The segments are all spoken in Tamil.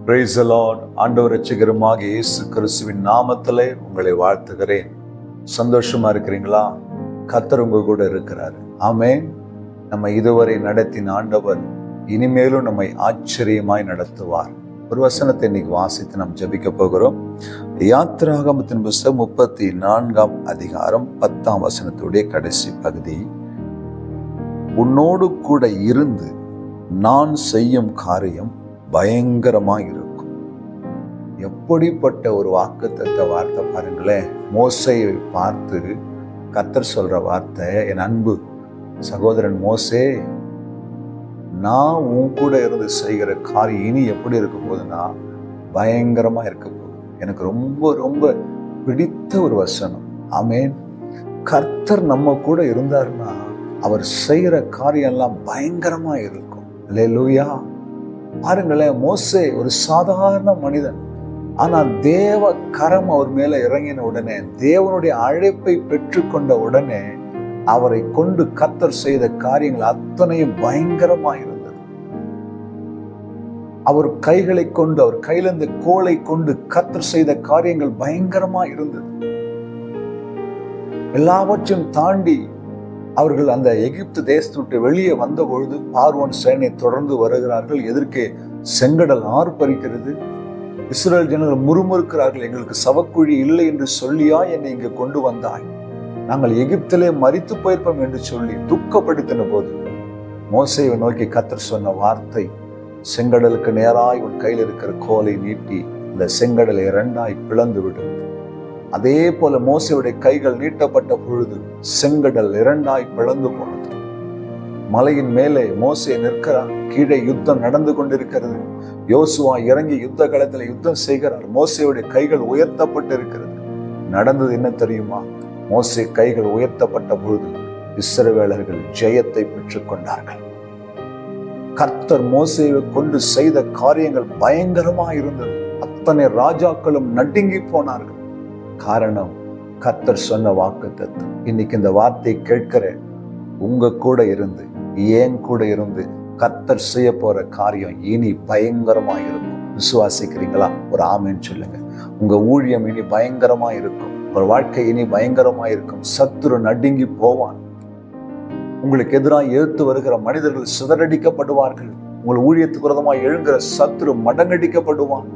Praise the Lord. ஆண்டவர் இரட்சகருமாக இயேசு கிறிஸ்துவின் நாமத்திலே உங்களை வாழ்த்துகிறேன். சந்தோஷமா இருக்கிறீங்களா? கர்த்தர் உங்க கூட இருக்கிறார். ஆமென். நம்ம இதுவரை நடத்தின ஆண்டவர் இனிமேலும் நம்மை ஆச்சரியமாய் நடத்துவார். ஒரு வசனத்தை இன்னைக்கு வாசித்து நாம் ஜெபிக்க போகிறோம். யாத்திராகமத்தின் புஸ்தகம் 34ஆம் அதிகாரம் 10ஆம் வசனத்துடைய கடைசி பகுதி. உன்னோடு கூட இருந்து நான் செய்யும் காரியம் பயங்கரமா இருக்கும். எப்படிப்பட்ட ஒரு வாக்குத்தத்த வார்த்தை பாருங்களேன். மோசேயை பார்த்து கர்த்தர் சொல்ற வார்த்தை, என் அன்பு சகோதரன் மோசே, நான் உன் கூட இருந்து செய்கிற காரியம் இனி எப்படி இருக்க போகுதுன்னா பயங்கரமா இருக்க போகுது. எனக்கு ரொம்ப ரொம்ப பிடித்த ஒரு வசனம். ஆமென். கர்த்தர் நம்ம கூட இருந்தாருன்னா அவர் செய்கிற காரியம் எல்லாம் பயங்கரமா இருக்கும். அல்லேலூயா. பாருங்களேன், மோசே ஒரு சாதாரண மனிதன். ஆனா தேவ கரம் அவர் மேல இறங்கின உடனே, தேவனுடைய அழைப்பை பெற்றுக்கொண்ட உடனே அவரை கொண்டு கர்த்தர் செய்த காரியங்கள் அத்தனையும் பயங்கரமா இருந்தது. அவர் கைகளை கொண்டு, அவர் கையில இருந்த கோலை கொண்டு கர்த்தர் செய்த காரியங்கள் பயங்கரமா இருந்தது. எல்லாவற்றையும் தாண்டி அவர்கள் அந்த எகிப்து தேசத்தை விட்டு வெளியே வந்த பொழுது பார்வோன் சேனை தொடர்ந்து வருகிறார்கள். எதிர்க்கே செங்கடல் ஆர்ப்பரிக்கிறது. இஸ்ரவேல் ஜனங்கள் முறுமுறுக்கிறார்கள், எங்களுக்கு சவக்குழி இல்லை என்று சொல்லியா என்னை இங்கு கொண்டு வந்தாய், நாங்கள் எகிப்திலே மரித்து போயிருப்போம் என்று சொல்லி துக்கப்படுத்தின போது மோசேயை நோக்கி கர்த்தர் சொன்ன வார்த்தை, செங்கடலுக்கு நேராய் உன் கையில் இருக்கிற கோலை நீட்டி இந்த செங்கடலை இரண்டாய் பிளந்து விடும். அதே போல மோசேயுடைய கைகள் நீட்டப்பட்ட பொழுது செங்கடல் இரண்டாய் பிளந்து போனது. மலையின் மேலே மோசே நிற்கிறார். கீழே யுத்தம் நடந்து கொண்டிருக்கிறது. யோசுவா இறங்கி யுத்த களத்தில் யுத்தம் செய்கிறார். மோசேயுடைய கைகள் உயர்த்தப்பட்டு இருக்கிறது. நடந்தது என்ன தெரியுமா? மோசே கைகள் உயர்த்தப்பட்ட பொழுது இஸ்ரவேலர்கள் ஜெயத்தை பெற்றுக் கொண்டார்கள். கர்த்தர் மோசேயை கொண்டு செய்த காரியங்கள் பயங்கரமா இருந்தது. அத்தனை ராஜாக்களும் நடுங்கி போனார்கள். காரணம், கர்த்தர் சொன்ன வாக்குத்தத்தம். இன்னைக்கு இந்த வார்த்தையை கேட்கிற உங்க கூட இருந்து, ஏன் கூட இருந்து கர்த்தர் செய்ய போற காரியம் இனி பயங்கரமா இருக்கும். விசுவாசிக்கிறீங்களா? ஒரு ஆமென் சொல்லுங்க. உங்க ஊழியம் இனி பயங்கரமா இருக்கும். உங்க வாழ்க்கை இனி பயங்கரமா இருக்கும். சத்துரு நடுங்கி போவான். உங்களுக்கு எதிராக எதிர்த்து வருகிற மனிதர்கள் சிதறடிக்கப்படுவார்கள். உங்கள் ஊழியத்துக்கு விரோதமாய் எழுகிற சத்துரு மடங்கடிக்கப்படுவான்.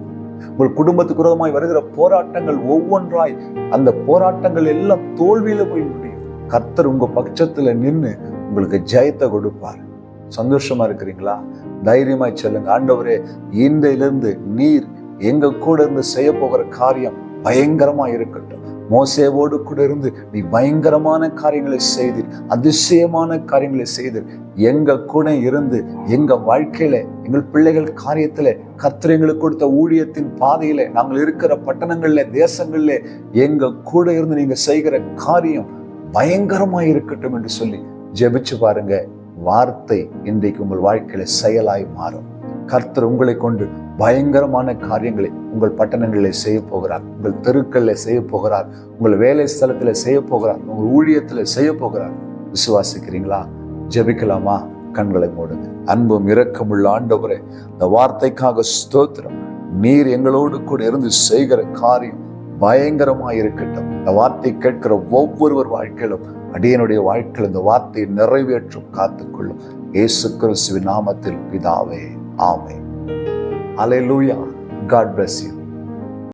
உங்கள் குடும்பத்துக்கு விரோதமாய் வருகிற போராட்டங்கள் ஒவ்வொன்றாய், அந்த போராட்டங்கள் எல்லாம் தோல்வியில போய் முடியும். கர்த்தர் உங்க பட்சத்துல நின்று உங்களுக்கு ஜெயத்தை கொடுப்பார். சந்தோஷமா இருக்கிறீங்களா? தைரியமாய் சொல்லுங்க, ஆண்டவரே, இன்றையிலிருந்து நீர் எங்க கூட இருந்து செய்ய போகிற காரியம் பயங்கரமா இருக்கட்டும். மோசேவோடு கூட இருந்து நீ பயங்கரமான காரியங்களை செய்தீர், அதிசயமான காரியங்களை செய்தீர். எங்க கூட இருந்து எங்க வாழ்க்கையில, எங்கள் பிள்ளைகள் காரியத்துல, கர்த்தர் எங்களுக்கு கொடுத்த ஊழியத்தின் பாதையில, நாங்கள் இருக்கிற பட்டணங்கள்ல, தேசங்கள்ல எங்க கூட இருந்து நீங்க செய்கிற காரியம் பயங்கரமா இருக்கட்டும் என்று சொல்லி ஜெபிச்சு பாருங்க. வார்த்தை இன்றைக்கு உங்கள் வாழ்க்கையில செயலாய் மாறும். கர்த்தர் உங்களை கொண்டு பயங்கரமான காரியங்களை உங்கள் பட்டணங்களில் செய்ய போகிறார், உங்கள் தெருக்களில் செய்ய போகிறார், உங்கள் வேலை ஸ்தலத்துல செய்ய போகிறார், உங்கள் ஊழியத்துல செய்ய போகிறார். விசுவாசிக்கிறீங்களா? ஜெபிக்கலாமா? கண்களை மூடுங்க. அன்பும் இரக்கமுள்ள ஆண்டவரே, இந்த வார்த்தைக்காக ஸ்தோத்திரம். நீர் எங்களோடு கூட இருந்து செய்கிற காரியம் பயங்கரமா இருக்கட்டும். இந்த வார்த்தை கேட்கிற ஒவ்வொருவர் வாழ்க்கையிலும், அடியனுடைய வாழ்க்கையில் இந்த வார்த்தையை நிறைவேற்றும் காத்துக்கொள்ளும். இயேசு கிறிஸ்துவின் நாமத்தில் பிதாவே, ஆமென். Hallelujah. God bless you.